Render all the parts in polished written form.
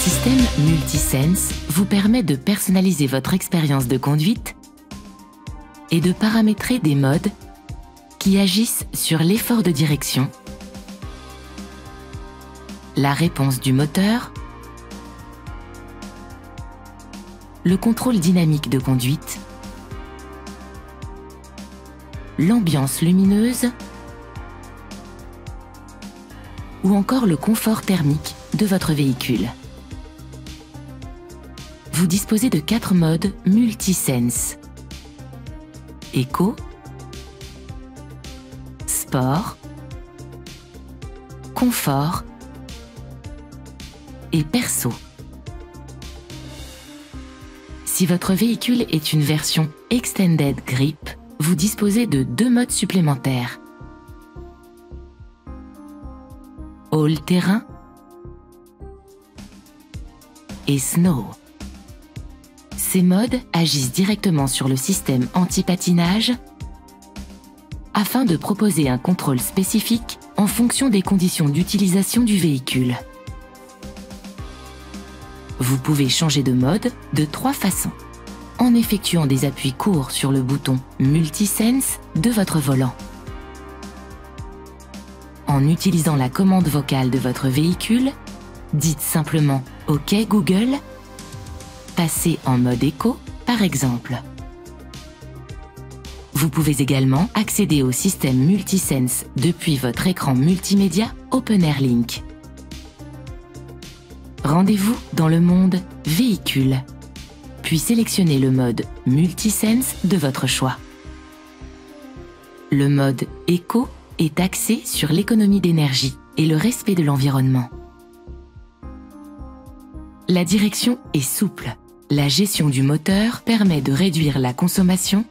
système Multisense vous permet de personnaliser votre expérience de conduite et de paramétrer des modes qui agissent sur l'effort de direction, la réponse du moteur, le contrôle dynamique de conduite, l'ambiance lumineuse ou encore le confort thermique de votre véhicule. Vous disposez de 4 modes Multisense: Eco, Sport, Confort et Perso. Si votre véhicule est une version Extended Grip, vous disposez de 2 modes supplémentaires: All-terrain et Snow. Ces modes agissent directement sur le système anti-patinage afin de proposer un contrôle spécifique en fonction des conditions d'utilisation du véhicule. Vous pouvez changer de mode de 3 façons: en effectuant des appuis courts sur le bouton Multisense de votre volant, en utilisant la commande vocale de votre véhicule, dites simplement OK Google, passez en mode éco par exemple. Vous pouvez également accéder au système Multisense depuis votre écran multimédia OpenAirLink. Rendez-vous dans le monde Véhicule, puis sélectionnez le mode Multisense de votre choix. Le mode Éco est axé sur l'économie d'énergie et le respect de l'environnement. La direction est souple. La gestion du moteur permet de réduire la consommation,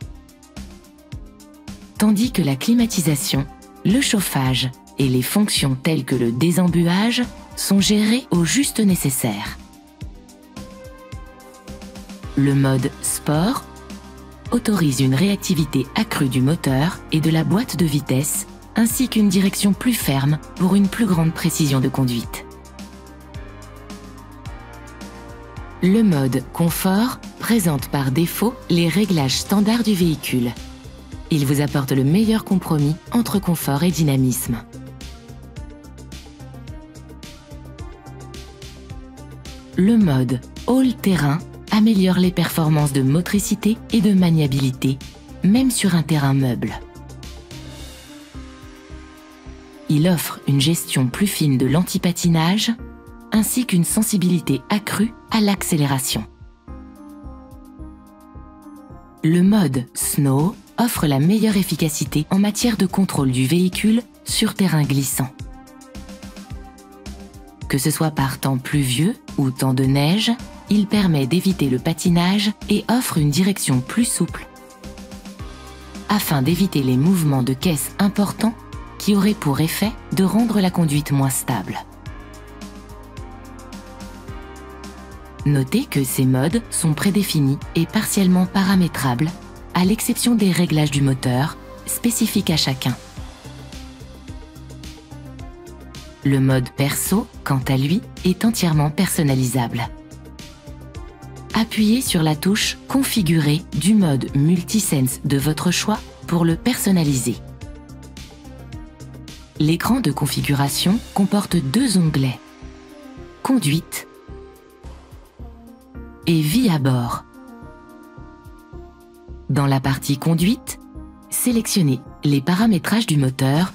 tandis que la climatisation, le chauffage et les fonctions telles que le désembuage sont gérées au juste nécessaire. Le mode Sport autorise une réactivité accrue du moteur et de la boîte de vitesse, ainsi qu'une direction plus ferme pour une plus grande précision de conduite. Le mode Confort présente par défaut les réglages standards du véhicule. Il vous apporte le meilleur compromis entre confort et dynamisme. Le mode All-terrain améliore les performances de motricité et de maniabilité, même sur un terrain meuble. Il offre une gestion plus fine de l'antipatinage, ainsi qu'une sensibilité accrue à l'accélération. Le mode Snow offre la meilleure efficacité en matière de contrôle du véhicule sur terrain glissant. Que ce soit par temps pluvieux ou temps de neige, il permet d'éviter le patinage et offre une direction plus souple afin d'éviter les mouvements de caisse importants qui auraient pour effet de rendre la conduite moins stable. Notez que ces modes sont prédéfinis et partiellement paramétrables, à l'exception des réglages du moteur, spécifiques à chacun. Le mode Perso, quant à lui, est entièrement personnalisable. Appuyez sur la touche Configurer du mode Multisense de votre choix pour le personnaliser. L'écran de configuration comporte 2 onglets: Conduite et Vie à bord. Dans la partie Conduite, sélectionnez les paramétrages du moteur.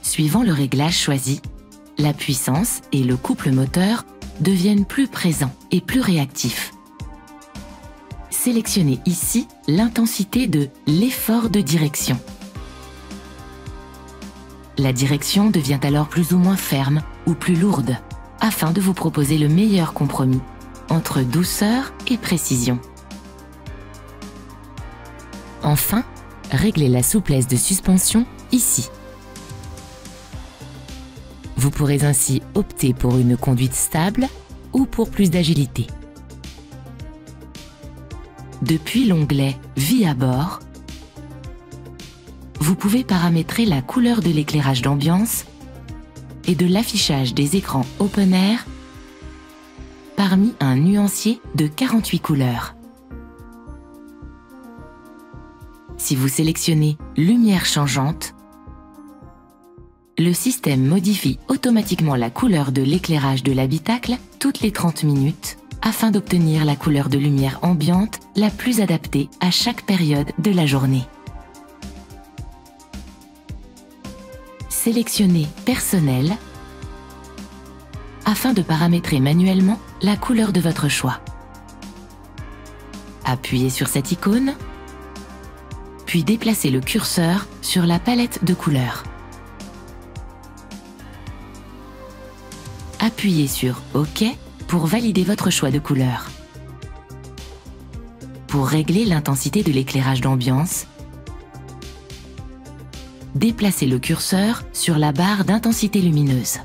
Suivant le réglage choisi, la puissance et le couple moteur deviennent plus présents et plus réactifs. Sélectionnez ici l'intensité de l'effort de direction. La direction devient alors plus ou moins ferme ou plus lourde, afin de vous proposer le meilleur compromis entre douceur et précision. Enfin, réglez la souplesse de suspension ici. Vous pourrez ainsi opter pour une conduite stable ou pour plus d'agilité. Depuis l'onglet Vie à bord, vous pouvez paramétrer la couleur de l'éclairage d'ambiance et de l'affichage des écrans Open Air parmi un nuancier de 48 couleurs. Si vous sélectionnez Lumière changeante, le système modifie automatiquement la couleur de l'éclairage de l'habitacle toutes les 30 minutes afin d'obtenir la couleur de lumière ambiante la plus adaptée à chaque période de la journée. Sélectionnez Personnel afin de paramétrer manuellement la couleur de votre choix. Appuyez sur cette icône, puis déplacez le curseur sur la palette de couleurs. Appuyez sur OK pour valider votre choix de couleur. Pour régler l'intensité de l'éclairage d'ambiance, déplacez le curseur sur la barre d'intensité lumineuse.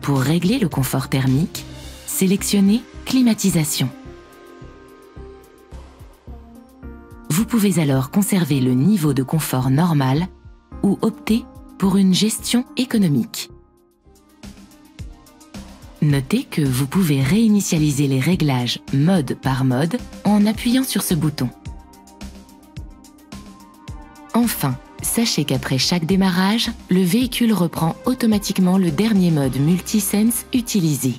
Pour régler le confort thermique, sélectionnez Climatisation. Vous pouvez alors conserver le niveau de confort normal ou opter pour une gestion économique. Notez que vous pouvez réinitialiser les réglages mode par mode en appuyant sur ce bouton. Enfin, sachez qu'après chaque démarrage, le véhicule reprend automatiquement le dernier mode Multisense utilisé.